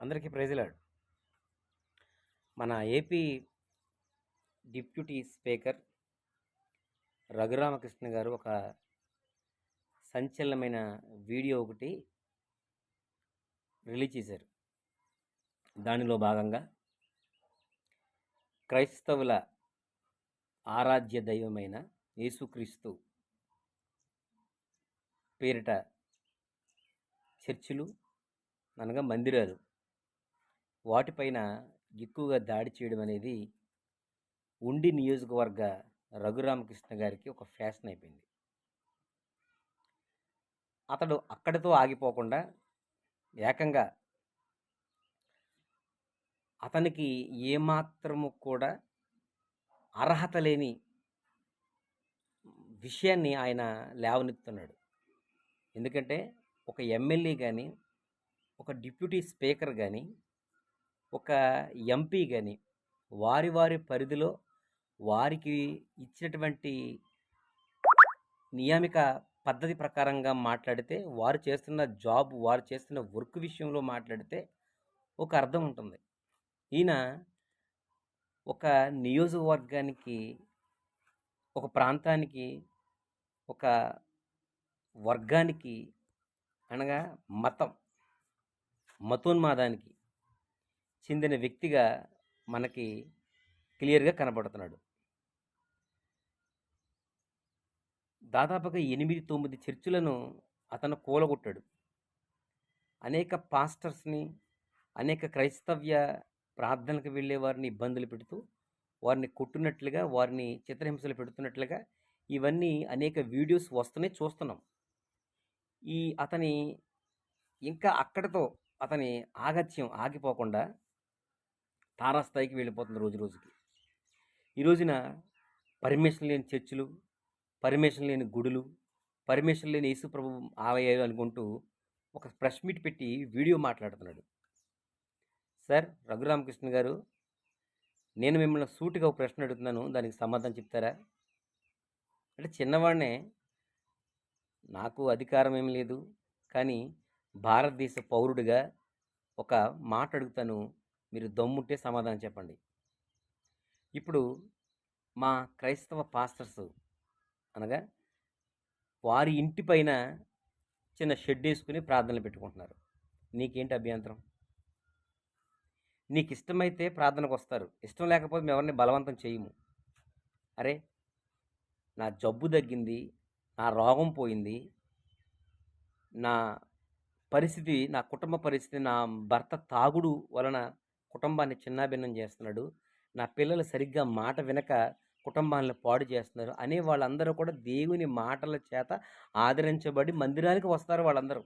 అందరికీ ప్రైజ్లాడ్. మన AP deputy speaker Raghurama Krishna గారు ఒక సంచలనమైన వీడియో ఒకటి రిలీజ్ చేశారు. దానిలో భాగంగా క్రైస్తవుల ఆరాధ్య దైవమైన యేసుక్రీస్తు పేరిట చర్చిలు అనగా మందిరాలు వాటిపైన ఎక్కువగా దాడి చేయడం అనేది ఉండి నియోజకవర్గ రఘురామకృష్ణ గారికి ఒక ఫ్యాషన్ అయిపోయింది. అతడు అక్కడితో ఆగిపోకుండా ఏకంగా అతనికి ఏమాత్రము కూడా అర్హత లేని విషయాన్ని ఆయన లేవనెత్తున్నాడు. ఎందుకంటే ఒక ఎమ్మెల్యే కానీ, ఒక డిప్యూటీ స్పీకర్ కానీ, ఒక ఎంపీ కానీ వారి వారి పరిధిలో వారికి ఇచ్చినటువంటి నియామిక పద్ధతి ప్రకారంగా మాట్లాడితే, వారు చేస్తున్న జాబ్, వారు చేస్తున్న వర్క్ విషయంలో మాట్లాడితే ఒక అర్థం ఉంటుంది. ఈయన ఒక నియోజకవర్గానికి, ఒక ప్రాంతానికి, ఒక వర్గానికి అనగా మతోన్మాదానికి చెందిన వ్యక్తిగా మనకి క్లియర్గా కనబడుతున్నాడు. దాదాపుగా 8-9 చర్చిలను అతను కూలగొట్టాడు. అనేక పాస్టర్స్ని, అనేక క్రైస్తవ్య ప్రార్థనలకు వెళ్ళే వారిని ఇబ్బందులు పెడుతూ, వారిని కొట్టినట్లుగా, వారిని చిత్రహింసలు పెడుతున్నట్లుగా ఇవన్నీ అనేక వీడియోస్ వస్తున్నాయి, చూస్తున్నాం. అతని ఇంకా అక్కడితో అతని ఆగత్యం ఆగిపోకుండా తారాస్థాయికి వెళ్ళిపోతుంది రోజు రోజుకి. ఈ రోజున పర్మిషన్ లేని చర్చిలు, పర్మిషన్ లేని గుడులు, పర్మిషన్ లేని యేసుప్రభు ఆలయాలు అనుకుంటూ ఒక ప్రెస్ మీట్ పెట్టి వీడియో మాట్లాడుతున్నాడు. సార్ రఘురామకృష్ణ గారు, నేను మిమ్మల్ని సూటిగా ఒక ప్రశ్న అడుగుతున్నాను, దానికి సమాధానం చెప్తారా అంటే, చిన్నవాడినే, నాకు అధికారం ఏం లేదు, కానీ భారతదేశ పౌరుడిగా ఒక మాట అడుగుతాను, మీరు దమ్ముంటే సమాధానం చెప్పండి. ఇప్పుడు మా క్రైస్తవ పాస్టర్స్ అనగా వారి ఇంటి పైన చిన్న షెడ్ వేసుకుని ప్రార్థనలు పెట్టుకుంటున్నారు. నీకేంటి అభ్యంతరం? నీకు ఇష్టమైతే ప్రార్థనకు వస్తారు, ఇష్టం లేకపోతే మేము ఎవరిని బలవంతం చేయము. అరే, నా జబ్బు తగ్గింది, నా రోగం పోయింది, నా పరిస్థితి, నా కుటుంబ పరిస్థితి, నా భర్త తాగుడు వలన కుటుంబాన్ని చిన్నాభిన్నం చేస్తున్నాడు, నా పిల్లలు సరిగ్గా మాట వినక కుటుంబాలను పాడు చేస్తున్నారు అనే వాళ్ళందరూ కూడా దేవుని మాటల చేత ఆదరించబడి మందిరానికి వస్తారు. వాళ్ళందరూ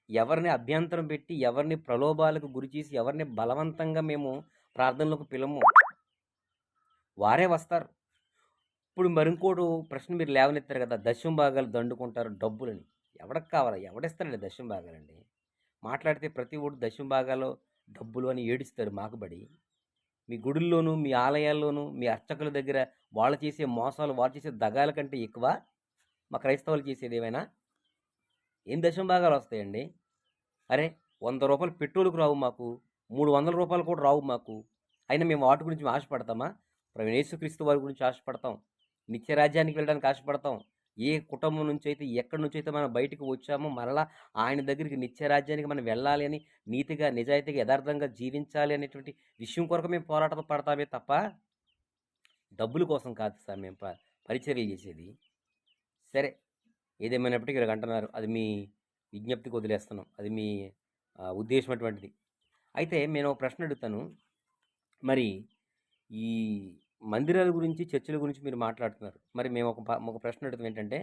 ఎవరిని అభ్యంతరం పెట్టి, ఎవరిని ప్రలోభాలకు గురి చేసి, ఎవరిని బలవంతంగా మేము ప్రార్థనలకు పిలము, వారే వస్తారు. ఇప్పుడు మరింకోటి ప్రశ్న మీరు లేవనెత్తారు కదా, దశమ భాగాలు దండుకుంటారు డబ్బులని. ఎవరికి కావాలి? ఎవడిస్తారండి దశమ భాగాలండి? మాట్లాడితే ప్రతి ఒడు దశమ భాగాలు డబ్బులు అని ఏడుస్తారు మాకుబడి. మీ గుడుల్లోనూ, మీ ఆలయాల్లోనూ, మీ అర్చకుల దగ్గర వాళ్ళు చేసే మోసాలు, వాళ్ళు చేసే దగాల కంటే ఎక్కువ మా క్రైస్తవులు చేసేది ఏమైనా? ఏం దశమ భాగాలు వస్తాయండి? అరే, 100 రూపాయలు పెట్రోల్కి రావు మాకు, 300 రూపాయలు కూడా రావు మాకు, అయినా మేము వాటి గురించి ఆశపడతామా? యేసుక్రీస్తు వారి గురించి ఆశపడతాం, నిత్యరాజ్యానికి వెళ్ళడానికి ఆశపడతాం. ఏ కుటుంబం నుంచి అయితే, ఎక్కడి నుంచి అయితే మనం బయటకు వచ్చామో మరలా ఆయన దగ్గరికి, నిత్యరాజ్యానికి మనం వెళ్ళాలి అని, నీతిగా, నిజాయితీగా, యథార్థంగా జీవించాలి అనేటువంటి విషయం కొరకు మేము పోరాటం పడతామే తప్ప డబ్బుల కోసం కాదు సార్ మేము పరిచర్యలు చేసేది. సరే, ఏదేమైనప్పటికీ ఇలాగ అంటున్నారు, అది మీ విజ్ఞప్తికి వదిలేస్తున్నాం, అది మీ ఉద్దేశం అటువంటిది. అయితే నేను ఒక ప్రశ్న అడుగుతాను. మరి ఈ మందిరాల గురించి, చర్చిల గురించి మీరు మాట్లాడుతున్నారు. మరి మేము ఒక ప్రశ్న అడుగుతాం ఏంటంటే,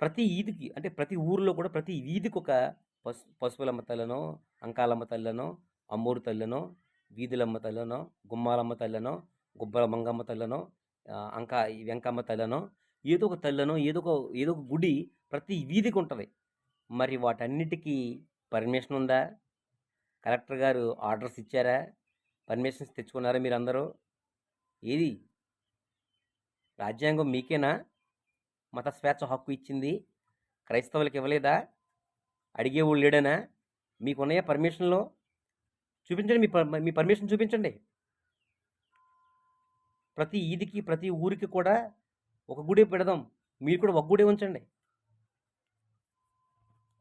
ప్రతి ఈదికి, అంటే ప్రతి ఊరిలో కూడా ప్రతి వీధికి ఒక పశువులమ్మ తల్లనో, అంకాలమ్మ తల్లనో, అమ్మూరు తల్లనో, వీధులమ్మ తల్లనో, గుమ్మాలమ్మ తల్లనో, గుబ్బల మంగమ్మ తల్లనో, వెంకమ్మ తల్లనో, ఏదో ఒక తల్లనో, ఏదో ఒక గుడి ప్రతి వీధికి ఉంటుంది. మరి వాటన్నిటికీ పర్మిషన్ ఉందా? కలెక్టర్ గారు ఆర్డర్స్ ఇచ్చారా? పర్మిషన్స్ తెచ్చుకున్నారా మీరు అందరూ? ఏది? రాజ్యాంగం మీకేనా మత స్వేచ్ఛ హక్కు ఇచ్చింది? క్రైస్తవులకు ఇవ్వలేదా? అడిగేవాళ్ళు లేడనా? మీకున్నాయా పర్మిషన్లో? చూపించండి, మీ పర్మిషన్ చూపించండి. ప్రతి ఈదికి ప్రతి ఊరికి కూడా ఒక గుడి పెడదాం, మీరు కూడా ఒక గుడి ఉంచండి.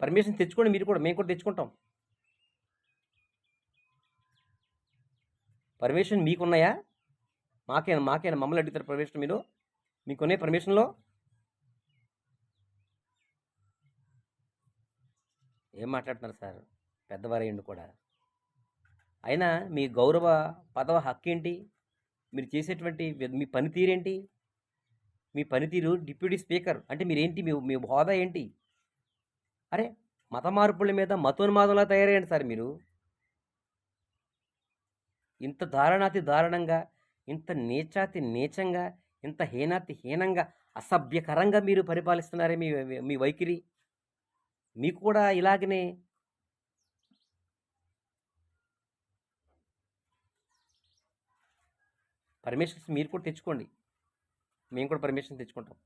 పర్మిషన్ తెచ్చుకోండి, మీరు కూడా, మేము కూడా తెచ్చుకుంటాం. పర్మిషన్ మీకున్నాయా? మాకేనా మమ్మల్ని అడుగుతారు పర్మిషన్? మీకున్నాయి పర్మిషన్లో? ఏం మాట్లాడుతున్నారు సార్, పెద్దవారయ్యండి కూడా. అయినా మీ గౌరవ పదవ హక్కేంటి? మీరు చేసేటువంటి మీ పనితీరేంటి? మీ పనితీరు డిప్యూటీ స్పీకర్ అంటే మీరేంటి? మీ హోదా ఏంటి? అరే, మత మార్పుల మీద మతోన్మాదంలా తయారయ్యండి సార్ మీరు. ఇంత దారుణాతి దారుణంగా, ఇంత నీచాతి నీచంగా, ఇంత హీనాతి హీనంగా, అసభ్యకరంగా మీరు పరిపాలిస్తున్నారే మీ వైఖరి. మీకు కూడా ఇలాగనే పర్మిషన్స్ మీరు కూడా తెచ్చుకోండి, మేము కూడా పర్మిషన్ తెచ్చుకుంటాం.